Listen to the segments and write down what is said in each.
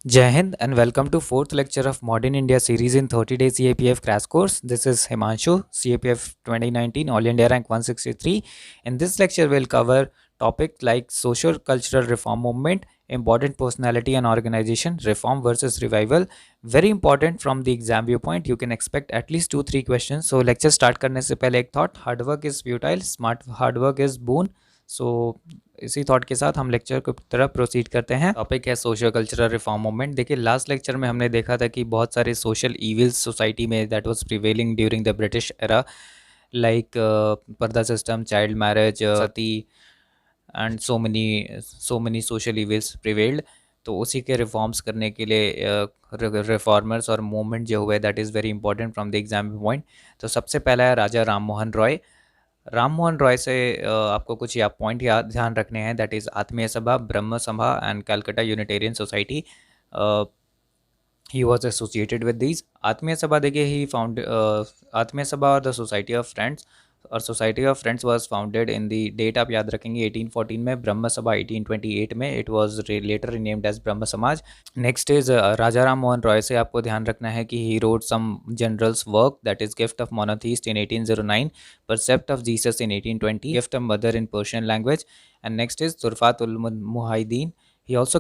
Jai Hind and welcome to fourth lecture of Modern India series in 30 days CAPF crash course. This is Himanshu, CAPF 2019 All India rank 163. In this lecture we'll cover topics like social cultural reform movement, important personality and organization, reform versus revival. Very important from the exam viewpoint. You can expect at least 2-3 questions. So lecture start करने से पहले एक thought, hard work is futile, smart hard work is boon. So इसी thought के साथ हम lecture की तरफ प्रोसीड करते हैं। टॉपिक है सोशल कल्चरल रिफॉर्म मूवमेंट। देखिए लास्ट लेक्चर में हमने देखा था कि बहुत सारे सोशल इविल्स सोसाइटी में that was prevailing during the British era, like purdah system, child marriage, sati and so many social evils prevailed. तो उसी के रिफॉर्म्स करने के लिए रिफॉर्मर्स और मूवमेंट जो हुए that is very important from the exam point. तो सबसे पहला है राजा राम मोहन रॉय। राम मोहन रॉय से आपको कुछ या पॉइंट याद ध्यान रखने हैं, दैट इज़ आत्मीय Sabha, Brahma Sabha and Calcutta Unitarian Society. He was associated with these. Atmiya Sabha देखिए ही फाउंड आत्मीय सभा और द सोसाइटी ऑफ फ्रेंड्स, और Society of Friends was founded in the date आप याद रखेंगे 1814 में, ब्रह्म सभा 1828 में, it was later renamed as Brahmo Samaj. Next is Raja Ram Mohan Roy से आपको ध्यान रखना है कि he wrote some journals work, that is gift of monotheist in 1809, percept of Jesus in 1820, gift of mother in Persian language. And next is Tuhfat ul Muwahhidin. He also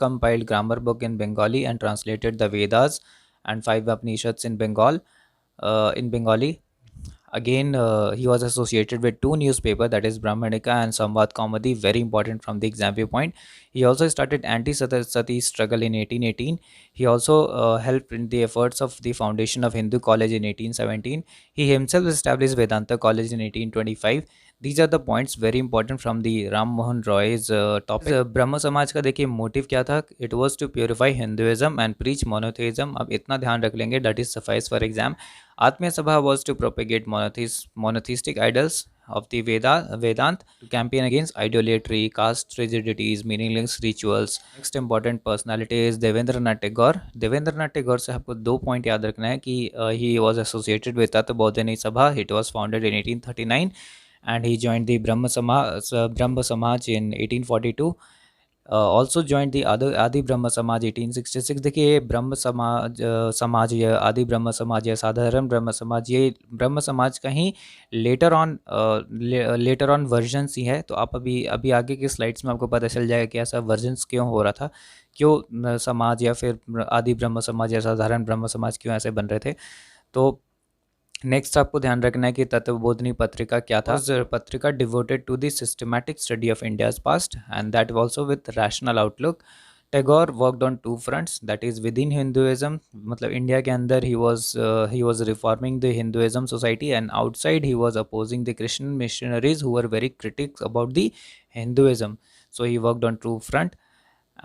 compiled grammar book in Bengali and translated the Vedas and 5 Upanishads in Bengali. Again, he was associated with 2 newspapers, that is Brahmanika and Samvad Kaumadi, very important from the exam viewpoint. He also started anti-sati struggle in 1818. He also helped in the efforts of the foundation of Hindu College in 1817. He himself established Vedanta College in 1825. These are the points very important from the Ram Mohan Roy's topic. ब्रह्म समाज का देखिए motive क्या था, it was to purify Hinduism and preach monotheism. अब इतना ध्यान रख लेंगे, that is suffice for exam. Atmiya Sabha was to propagate monotheistic idols of the Vedant, to campaign against idolatry, caste rigidities, meaningless rituals. Next important personality is Devendranath Tagore. Devendranath Tagore से आपको 2 point याद रखना है कि he was associated with Tattvabodhini Sabha. It was founded in 1839 and he joined the Brahma Samaj in 1842. Also joined the Adi Brahmo समाज 1866। देखिए ब्रह्म समाज या आदि ब्रह्म समाज या साधारण ब्रह्म समाज, ये ब्रह्म समाज का ही लेटर ऑन वर्जन्स ही है। तो आप अभी अभी आगे के स्लाइड्स में आपको पता चल जाएगा कि ऐसा वर्जन्स क्यों हो रहा था, क्यों समाज या फिर आदि ब्रह्म समाज या साधारण ब्रह्म समाज क्यों ऐसे बन रहे थे। तो नेक्स्ट आपको ध्यान रखना है कि तत्वबोधिनी पत्रिका क्या था। पत्रिका devoted to the systematic study of India's past and that also with rational outlook. Tagore worked on 2 fronts, that is within Hinduism, मतलब इंडिया के अंदर ही was reforming the Hinduism society, and outside he was opposing the Christian missionaries who were very critics about the Hinduism. So he worked on 2 front।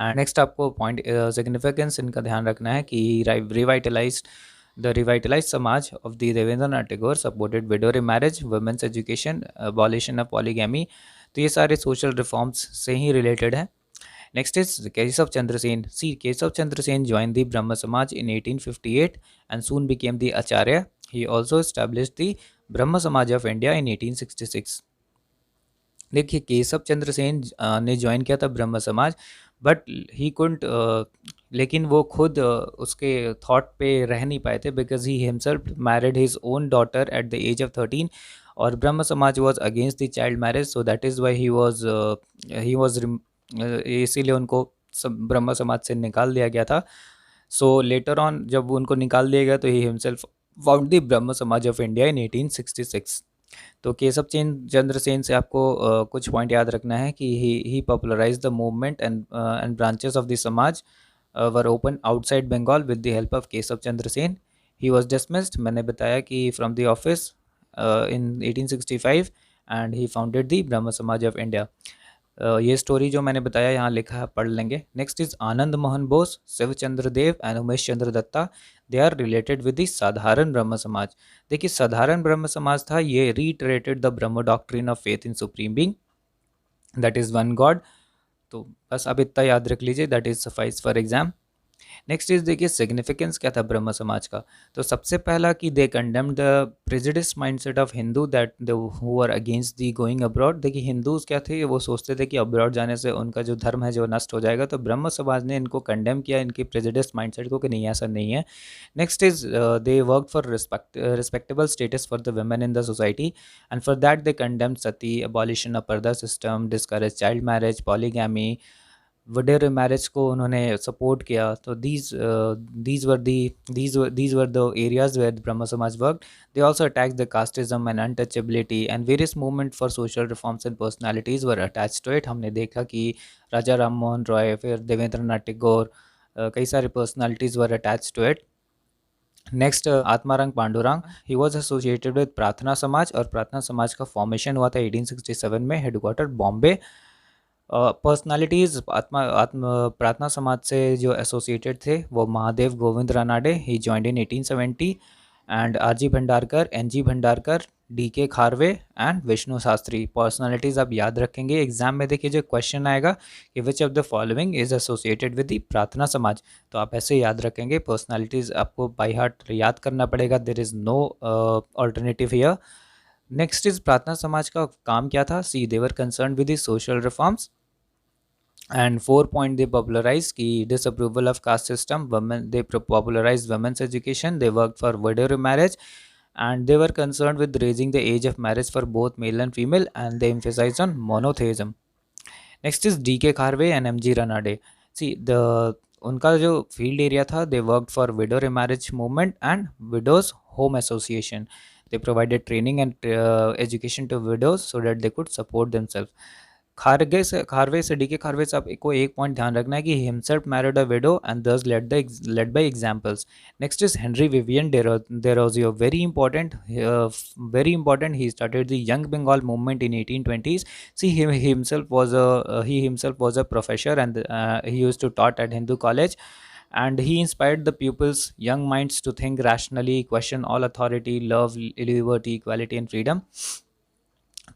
And next आपको point significance इनका ध्यान रखना है कि the revitalized Samaj of the Devendranath Tagore supported widow remarriage, women's education, abolition of polygamy। तो ये सारे social reforms से ही रिलेटेड है। Next is Keshav Chandra Sen. See Keshav Chandra Sen joined the Brahma Samaj in 1858 and soon became the Acharya. He also established the Brahma Samaj of India in 1866। देखिए केशव चंद्र सेन ने join किया था ब्रह्म समाज, बट ही कुंट लेकिन वो खुद उसके थॉट पे रह नहीं पाए थे, because he himself married his own daughter at the age of 13, और Brahmo Samaj was against the child marriage, so that is why he was इसीलिए उनको ब्रह्म समाज से निकाल दिया गया था। सो लेटर ऑन जब उनको निकाल दिया गया तो he himself found the Brahmo Samaj of India in 1866। तो केशव चंद्र सेन से आपको कुछ पॉइंट याद रखना है कि he popularize the movement and branches of the Samaj were open outside Bengal with the help of Keshav Chandra Sen. He was dismissed, मैंने बताया कि from the office in 1865 and he founded the Brahmo Samaj of India. ये स्टोरी जो मैंने बताया यहाँ लिखा है, पढ़ लेंगे। Next is Anand Mohan Bose, Shiv Chandra Dev and Umesh Chandra Dutta. They are related with the Sadharan Brahmo Samaj. देखिए साधारण ब्रह्म समाज था, ये reiterated the Brahmo doctrine of faith in supreme being, that is one God. तो बस अब इतना याद रख लीजिए, that is suffice for exam. Next is देखिए सिग्निफिकेंस क्या था ब्रह्म समाज का। तो सबसे पहला कि they condemned the prejudice mindset of Hindu that the who are against the going abroad. देखिए हिंदूज क्या थे, वो सोचते थे कि अब्रॉड जाने से उनका जो धर्म है जो नष्ट हो जाएगा। तो ब्रह्म समाज ने इनको कंडेम किया, इनकी प्रेजुडिस माइंडसेट को, कि नहीं ऐसा नहीं है। Next is they work for respectable status for the women in the society, and for that they condemned sati, abolition of purdah system, discourage child marriage, polygamy, widow marriage को उन्होंने सपोर्ट किया। तो these were the areas where the Brahma Samaj worked. They also attacked the casteism and untouchability, and various movement for social reforms and personalities were attached to it. हमने देखा कि राजा राम मोहन रॉय, फिर देवेंद्रनाथ टैगोर, कई सारे personalities were attach to it. Next Atmaram Pandurang, he was associated with Prarthana Samaj, और प्रार्थना समाज का formation हुआ था 1867 में, हेडक्वार्टर बॉम्बे। पर्सनालिटीज़ आत्मा आत्म प्रार्थना समाज से जो एसोसिएटेड थे वो Mahadev Govind Ranade, he joined in 1870, and R G. Bhandarkar, N G. Bhandarkar, D K. Karve and Vishnu Shastri. Personalities आप याद रखेंगे, एग्जाम में देखिए जो क्वेश्चन आएगा कि which of the following is associated with the प्रार्थना समाज, तो आप ऐसे याद रखेंगे। पर्सनालिटीज़ आपको बाय हार्ट याद करना पड़ेगा, there is no alternative here. Next is Prarthana Samaj का काम क्या था। See they were concern with the social reforms, and 4 point they popularized ki disapproval of caste system, women, they popularized women's education, they worked for widow remarriage, and they were concerned with raising the age of marriage for both male and female, and they emphasized on monotheism. Next is D.K. Kharve and M.G. Ranade. See the उनका जो field area था, they worked for widow remarriage movement and widows home association. They provided training and education to widows so that they could support themself. Karve से D के खारवे से आपको एक point ध्यान रखना है कि himself married a widow and thus led by examples. Next is Henry Vivian Derozio, very important. He started the Young Bengal movement in 1820s. See, he himself was a professor, and he used to taught at Hindu college, and he inspired the pupils, young minds, to think rationally, question all authority, love liberty, equality and freedom.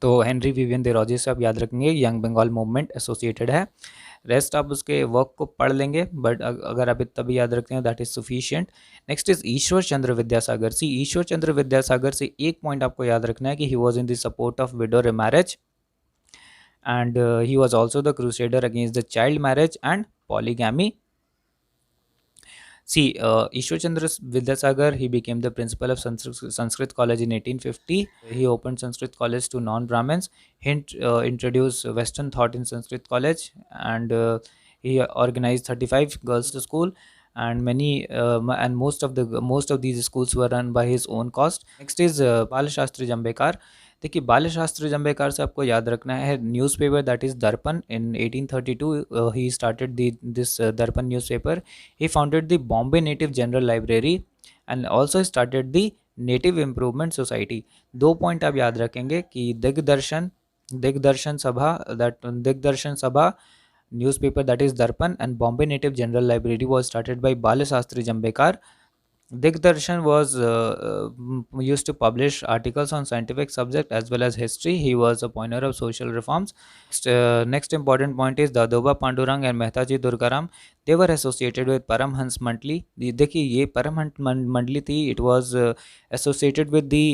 तो Henry Vivian Derozio से आप याद रखेंगे, young Bengal movement associated है। Rest आप उसके work को पढ़ लेंगे, बट अगर आप इतना भी याद रखते हैं that is sufficient. Next is Ishwar Chandra Vidyasagar. See Ishwar Chandra Vidyasagar से एक पॉइंट आपको याद रखना है कि he was in the support of widow remarriage, and he was also the crusader against the child marriage and polygamy. See, Ishwar Chandra Vidyasagar, he became the principal of Sanskrit College in 1850. He opened Sanskrit College to non-Brahmins. He introduced Western thought in Sanskrit College, and he organized 35 girls to school. And most of these schools were run by his own cost. Next is Bal Shastri Jambekar. देखिए बाल शास्त्री जंबेकार से आपको याद रखना है newspaper that is दर्पण। इन 1832 he started this दर्पण newspaper. He founded the Bombay native general library and also started the native improvement society. दो पॉइंट आप याद रखेंगे कि दिग्दर्शन सभा न्यूज़पेपर दैट इज़ दर्पण and Bombay native general library was started by बाल Shastri जंबेकार. Digdarshan was used to publish articles on scientific subject as well as history. He was a pioneer of social reforms. Next important point is Dadoba Pandurang and Mehtaji Durgaram. They were associated with Paramhans Mandli. देखिए ये परमहंस मंडली थी. It was associated with the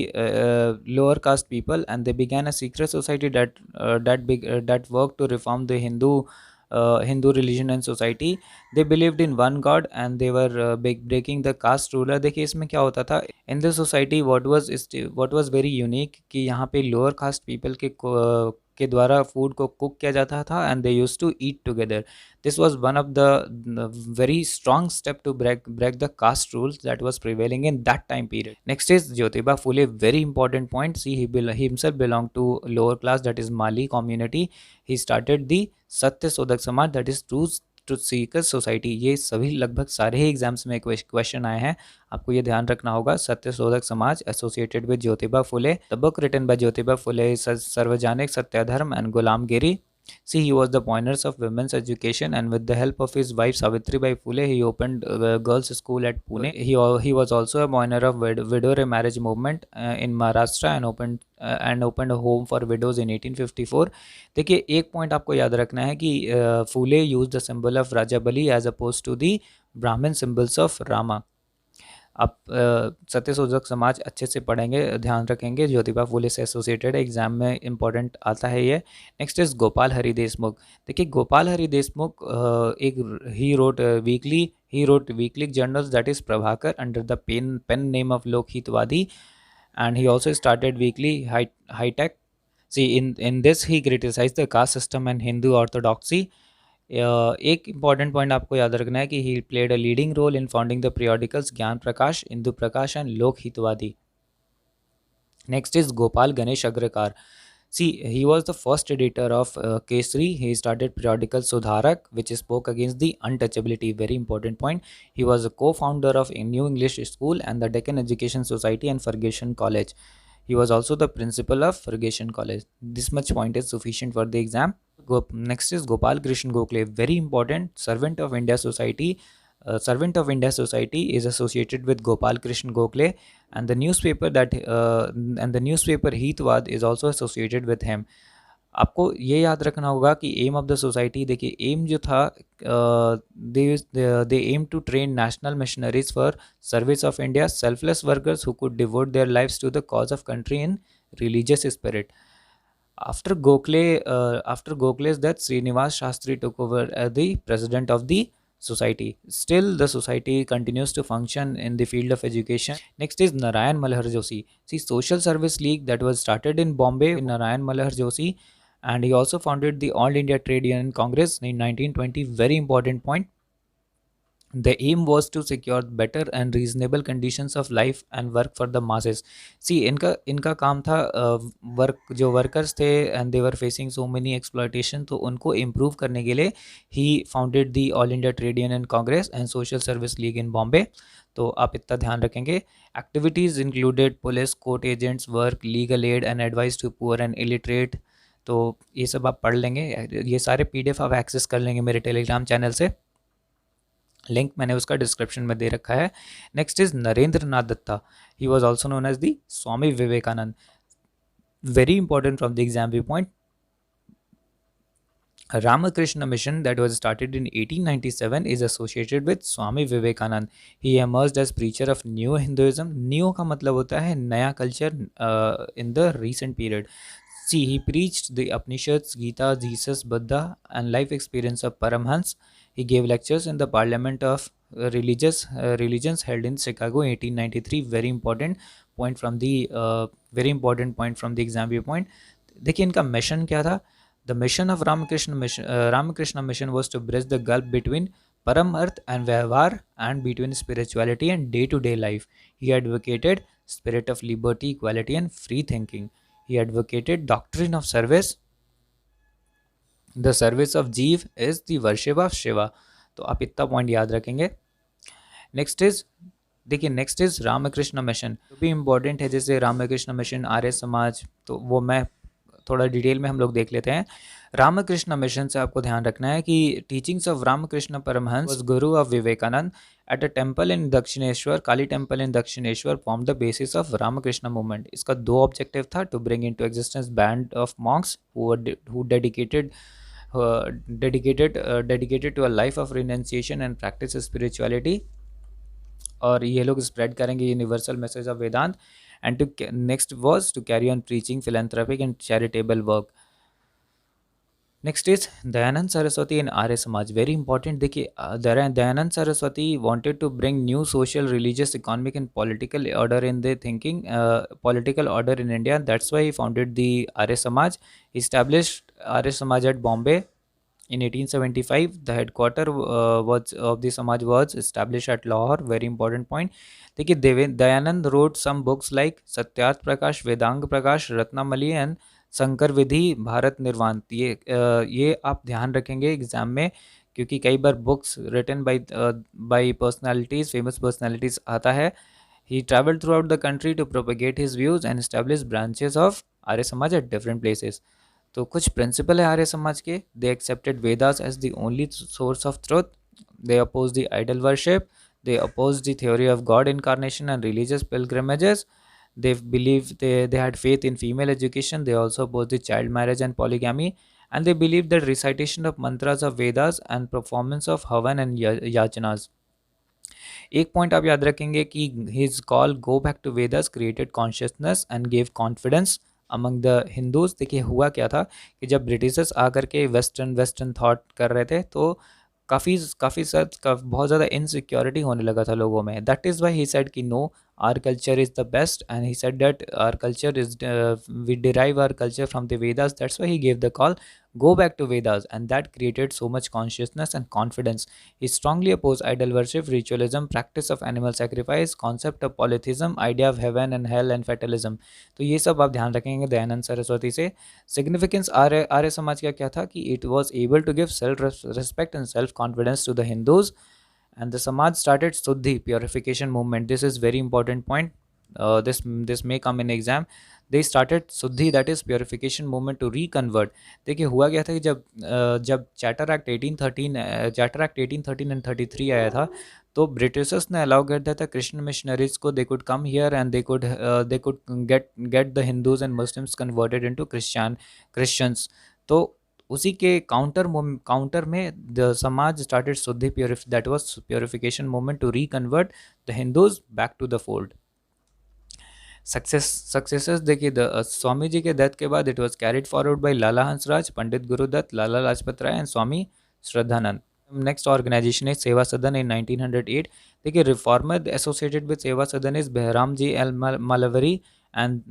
lower caste people, and they began a secret society that worked to reform the Hindu religion and society. They believed in one god and they were breaking the caste ruler. देखिए इसमें क्या होता था in the society, what was very unique कि यहाँ पे lower caste people के द्वारा फूड को कुक किया जाता था and they used to eat together. This was one of the very strong step to break the caste rules that was prevailing in that time period. Next is Jyotiba Phule, very important point. See, he himself belonged to lower class, that is Mali community. He started the सत्य शोधक समाज, that is truth Sikar society. ये सभी लगभग सारे ही exams में question आए हैं, आपको ये ध्यान रखना होगा। Satya Shodhak Samaj associated with Jyotiba Phule. The book written by Jyotiba Phule, Sarvajanik Satyadharma and Gulamgiri. See, he was the pioneers of women's education, and with the help of his wife Savitribai Phule, he opened a girls' school at Pune. He was also a pioneer of widow remarriage movement in Maharashtra and opened a home for widows in 1854. देखिए, एक point आपको याद रखना है कि Phule use the symbol of Raja Bali as oppose to the Brahmin symbols of Rama. आप सत्यशोधक समाज अच्छे से पढ़ेंगे, ध्यान रखेंगे, ज्योतिबा फूले से एसोसिएटेड एग्जाम में इंपॉर्टेंट आता है ये. Next is Gopal Hari Deshmukh. देखिए, गोपाल हरि देशमुख एक he wrote weekly journals that is Prabhakar under the pen name of Lokhitwadi, and he also started weekly high tech. See, in this he criticized the caste system and Hindu orthodoxy. एक important point आपको याद रखना है कि he played a leading role in founding the periodicals Gyan Prakash, Indu Prakash and Lok Hitwadi. Next is Gopal Ganesh Agarkar. See, he was the first editor of Kesari. He started periodical Sudharak, which spoke against the untouchability. Very important point. He was a co-founder of a New English School and the Deccan Education Society and Fergusson College. He was also the principal of Fergusson College. This much point is sufficient for the exam. Next is Gopal Krishna Gokhale. Very important. Servant of India Society. Servant of India Society is associated with Gopal Krishna Gokhale, and the newspaper Hitwad is also associated with him. आपको ये याद रखना होगा कि aim of the society, देखिए aim जो था, they aim to train national missionaries for service of India, selfless workers who could devote their lives to the cause of country in religious spirit. After Gokhale's death, Srinivas Shastri took over as the president of the society. Still, the society continues to function in the field of education. Next is Narayan Malhar Joshi. See, Social Service League that was started in Bombay in Narayan Malhar Joshi, and he also founded the All India Trade Union Congress in 1920. Very important point. The aim was to secure better and reasonable conditions of life and work for the masses. See, इनका काम था work, जो workers थे and they were facing so many exploitation, तो उनको improve करने के लिए he founded the All India Trade Union Congress and Social Service League in Bombay. तो आप इतना ध्यान रखेंगे. Activities included police, court agents work, legal aid and advice to poor and illiterate. तो ये सब आप पढ़ लेंगे. ये सारे PDF आप एक्सेस कर लेंगे मेरे टेलीग्राम चैनल से. लिंक मैंने उसका डिस्क्रिप्शन में दे रखा है. Next is Narendra Nath Datta. He was also known as the Swami Vivekananda. Very important from the exam view point. Ramakrishna Mission that was started in 1897 is associated with Swami Vivekanand. He emerged as preacher of New Hinduism. New का मतलब होता है नया culture in the recent period. See, he preached the Upanishads, Gita, Jesus, Buddha, and life experience of Paramhans. He gave lectures in the Parliament of Religions held in Chicago in 1893. Very important point from the exam viewpoint. देखिए इनका mission क्या था. The mission of Ramakrishna Mission was to bridge the gulf between Param Arth and Vyavhar and between spirituality and day-to-day life. He advocated spirit of liberty, equality, and free thinking. He advocated doctrine of service. The service of जीव is the worship of Shiva. तो आप इतना point याद रखेंगे. Next is Ramakrishna mission. जो भी important है, जैसे रामकृष्ण मिशन, आर्य समाज, तो वो मैं थोड़ा डिटेल में हम लोग देख लेते हैं. रामकृष्ण मिशन से आपको ध्यान रखना है कि teachings of Ramakrishna Paramhansa was guru of Vivekananda at a temple in Dakshineswar, Kali temple in Dakshineswar, form the basis of Ramakrishna movement. इसका दो ऑब्जेक्टिव था. To bring into existence band of monks who dedicated to a life of renunciation and practice spirituality. और ये लोग spread करेंगे universal message of Vedanta. And next was to carry on preaching philanthropic and charitable work. Next is Dayanand Saraswati in Arya Samaj. Very important. देखिए Dayanand Saraswati wanted to bring new social, religious, economic and political order in the thinking, political order in India. That's why he founded the Arya Samaj. Established Arya Samaj at Bombay in 1875. The headquarter of the Samaj was established at Lahore. Very important point. देखिए Dayanand wrote some books like Satyarth Prakash, Vedang Prakash, Ratnamali and Shankar Vidhi, Bharat Nirvan. ये आप ध्यान रखेंगे exam में, क्योंकि कई बार books written by personalities, famous personalities आता है. He traveled throughout the country to propagate his views and establish branches of Arya Samaj at different places. तो कुछ प्रिंसिपल है आर्य समाज के। They accepted Vedas as the only source of truth, they oppose the idol worship, they opposed the theory of God incarnation and religious pilgrimages. They had faith in female education. They also opposed the child marriage and polygamy, and they believed that recitation of mantras of Vedas and performance of havan and yachanas. एक point आप याद रखेंगे कि his call go back to Vedas created consciousness and gave confidence among the Hindus. देखिए हुआ क्या था कि जब ब्रिटिशर्स आकर के वेस्टर्न थॉट कर रहे थे तो काफ़ी काफ़ी बहुत ज़्यादा इनसिक्योरिटी होने लगा था लोगों में। That is why he said कि no, our culture is the best, and he said that our culture is we derive our culture from the Vedas. That's why he gave the call, go back to Vedas, and that created so much consciousness and confidence. He strongly opposed idol worship, ritualism, practice of animal sacrifice, concept of polytheism, idea of heaven and hell, and fatalism. तो ये सब आप ध्यान रखेंगे दयानंद सरस्वती से। Significance Arya Samaj का क्या था कि it was able to give self respect and self confidence to the Hindus, and the Samaj started Suddhi purification movement. This is very important point. This may come in exam. They started Suddhi, that is purification movement, to reconvert. देखिए हुआ क्या था कि जब chatter act 1813 and 33 आया था तो Britishers ने अलाउ कर दिया था क्रिश्चियन मिशनरीज को, they could come here and they could get the Hindus and Muslims converted into Christians. तो उसी के काउंटर में the Samaj started shuddhi that was purification movement to reconvert the Hindus back to the fold. Successes देखिए, स्वामी जी के death के बाद it was carried forward by Lala Hansraj, Pandit Gurudutt, Lala Lajpat Rai and Swami Shraddhanand. Next organization है सेवा सदन इन 1908। देखिए reformer associated with Seva Sadan is Behramji L Malabari and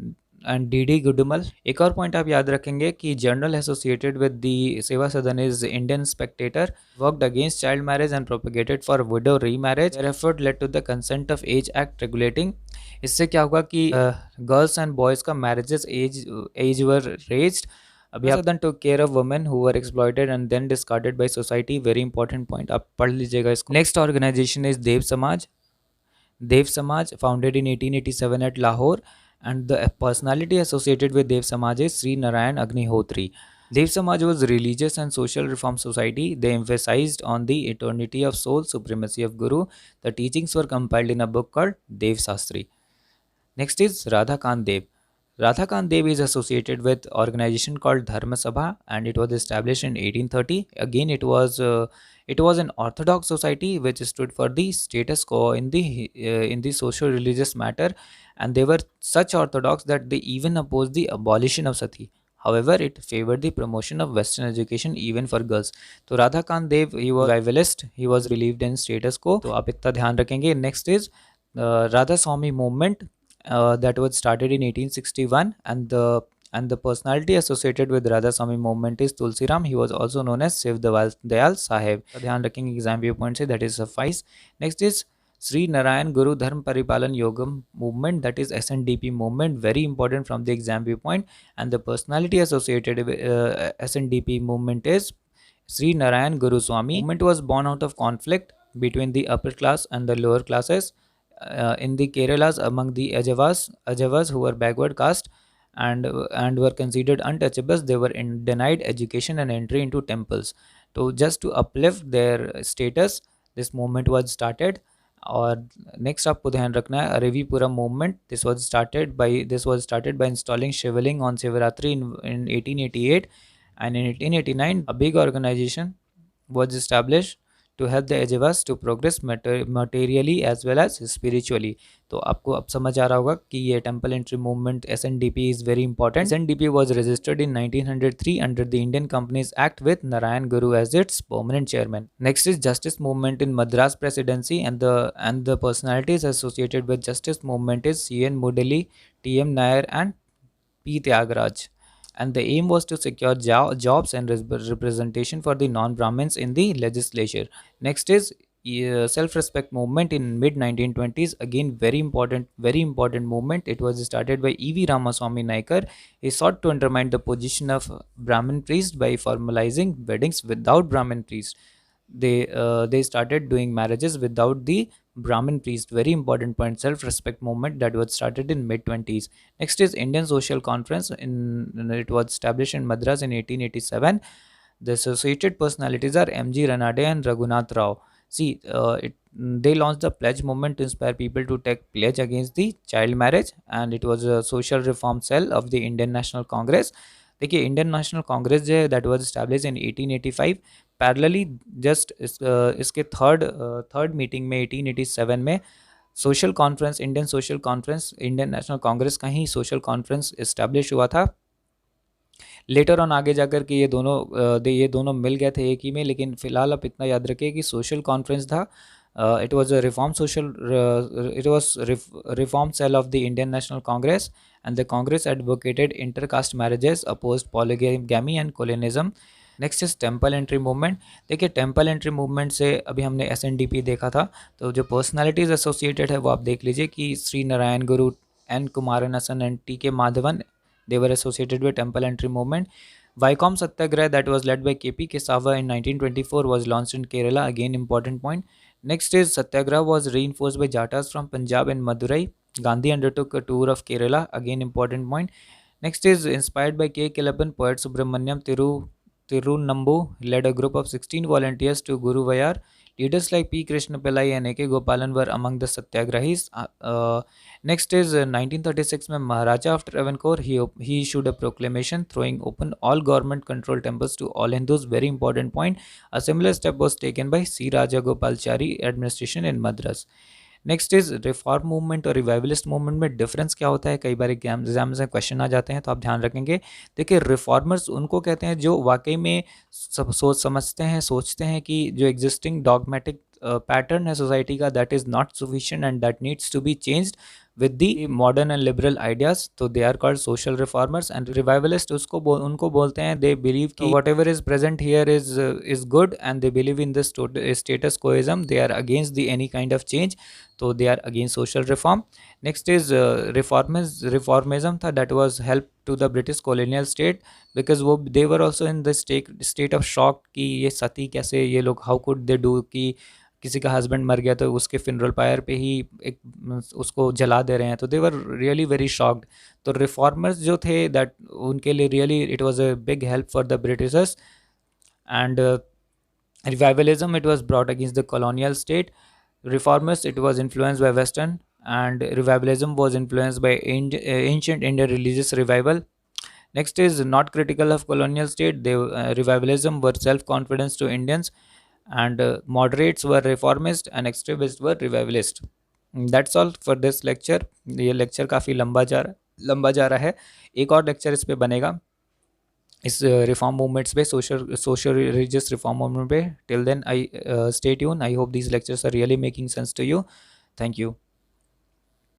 D D Gidumal. एक और point आप याद रखेंगे कि journal associated with the Seva Sadan is Indian Spectator, worked against child marriage and propagated for widow remarriage. Their effort led to the consent of age act regulating. इससे क्या होगा कि गर्ल्स एंड बॉयज़ का मैरिजेस एज वर रेज्ड। अभी Sadan to care of women who were exploited and then discarded by society. Very important point, आप पढ़ लीजिएगा इसको। Next organisation is Dev Samaj. Dev Samaj founded in 1887 at Lahore, and the personality associated with Dev Samaj is Sri Narayan Agnihotri. Dev Samaj was a religious and social reform society. They emphasized on the eternity of soul, supremacy of Guru. The teachings were compiled in a book called Dev Sastri. Next is Radhakant Dev. Radhakant Dev is associated with organization called Dharma Sabha, and it was established in 1830. Again, it was an orthodox society which stood for the status quo in the social religious matter, and they were such orthodox that they even opposed the abolition of sati. However, it favored the promotion of Western education even for girls. तो राधाकांत देव, he was revivalist, he was believed in status quo. तो आप इतना ध्यान रखेंगे। Next is Radha Swami movement that was started in 1861, and the personality associated with Radha Swami movement is Tulsi Ram. He was also known as Shiv Dayal Sahib. ध्यान रखेंगे exam viewpoint से, that is suffice. Next is Sri Narayan Guru Dharm Paripalan Yogam movement, that is SNDP movement, very important from the exam viewpoint, and the personality associated with SNDP movement is Sri Narayan Guru Swami. Movement was born out of conflict between the upper class and the lower classes in the Keralas among the Ajavas who were backward caste and were considered untouchables. They were denied education and entry into temples. So just to uplift their status, this movement was started. और next आपको ध्यान रखना है Aruvippuram movement. This was started by installing Shivling on Shivratri in 1888, and in 1889 a big organization was established to help the Ajavas to progress materially as well as spiritually. तो आपको अब समझ आ रहा होगा कि ये temple entry movement SNDP is very important. SNDP was registered in 1903 under the Indian Companies Act with Narayan Guru as its permanent chairman. Next is Justice movement in Madras Presidency, and the personalities associated with Justice movement is C.N. Mudali, T.M. Nair and P. Tyagaraja. And the aim was to secure jobs and representation for the non-Brahmins in the legislature. Next is self-respect movement in mid 1920s. Again, very important movement. It was started by E.V. Ramaswamy Naikar. He sought to undermine the position of Brahmin priest by formalizing weddings without Brahmin priest. they started doing marriages without the Brahmin priest. Very important point. Self respect movement that was started in mid 20s. Next is Indian Social Conference. It was established in Madras in 1887. The associated personalities are M.G. Ranade and Raghunath Rao. See, they launched the pledge movement to inspire people to take pledge against the child marriage, and it was a social reform cell of the Indian National Congress. देखिए Indian National Congress जो है that was establish in 1885. Parallelly just इसके third meeting में 1887 में Indian National Congress का ही social conference establish हुआ था. Later on आगे जाकर के ये दोनों मिल गए थे एक ही में, लेकिन फिलहाल आप इतना याद रखिए कि सोशल कॉन्फ्रेंस था. It was a reform cell of the Indian National Congress, and the Congress advocated intercaste marriages, opposed polygamy and kulinism. Next is temple entry movement. देखिए टेम्पल एंट्री मूवमेंट से अभी हमने SNDP देखा था, तो जो personalities associated है वो आप देख लीजिए कि श्री नारायण गुरु, N. Kumaranassan and T.K. Madhavan, they were associated with temple entry movement. Vaikom Satyagraha that was led by K.P. Kesava in 1924 was launched in Kerala. Again important point. Next is Satyagraha was reinforced by Jatas from Punjab and Madurai. Gandhi undertook a tour of Kerala. Again important point. Next is inspired by K. Kelappan, poet Subramanyam Tirunambu led a group of 16 volunteers to Guruvayar. Leaders like P. Krishna Pillai and A.K. Gopalan were among the Satyagrahis. Next is 1936 में Maharaja of Travancore, he issued a proclamation throwing open all government controlled temples to all Hindus. Very important point. A similar step was taken by C. Rajagopalachari administration in Madras. Next is reform movement और revivalist movement में difference क्या होता है. कई बार exam में question आ जाते हैं, तो आप ध्यान रखेंगे. देखिए रिफॉर्मर्स उनको कहते हैं जो वाकई में सोचते हैं कि जो एग्जिस्टिंग डॉगमेटिक पैटर्न है सोसाइटी का, that is not sufficient and that needs to be changed with the modern and liberal ideas. So they are called social reformers. And revivalist उनको बोलते हैं, they believe कि whatever is present here is good, and they believe in this status quoism. They are against the any kind of change, so they are against social reform. Next is reformism था, that was help to the British colonial state, because they were also in the state of shock कि ये सती कैसे ये लोग, how could they do कि किसी का husband मर गया तो उसके फिनरल पायर पे ही एक उसको जला दे रहे हैं, तो दे वर रियली वेरी शॉक्ड. तो रिफॉर्मर्स जो थे दैट उनके लिए really it was a big help for the Britishers. And revivalism, it was brought against the colonial state. Reformers, it was influenced by Western, and revivalism was influenced by ancient Indian religious revival. Next is not critical of colonial state. Revivalism were self-confidence to Indians, and moderates were reformist and extremists were revivalist. That's all for this lecture. ये lecture काफ़ी लंबा जा रहा है. एक और lecture इस पे बनेगा इस रिफॉर्म मूवमेंट्स पे, सोशल रिलीजियस रिफॉर्म मूवमेंट पे. Till then I stay tune. I hope these lectures are really making sense to you. Thank you.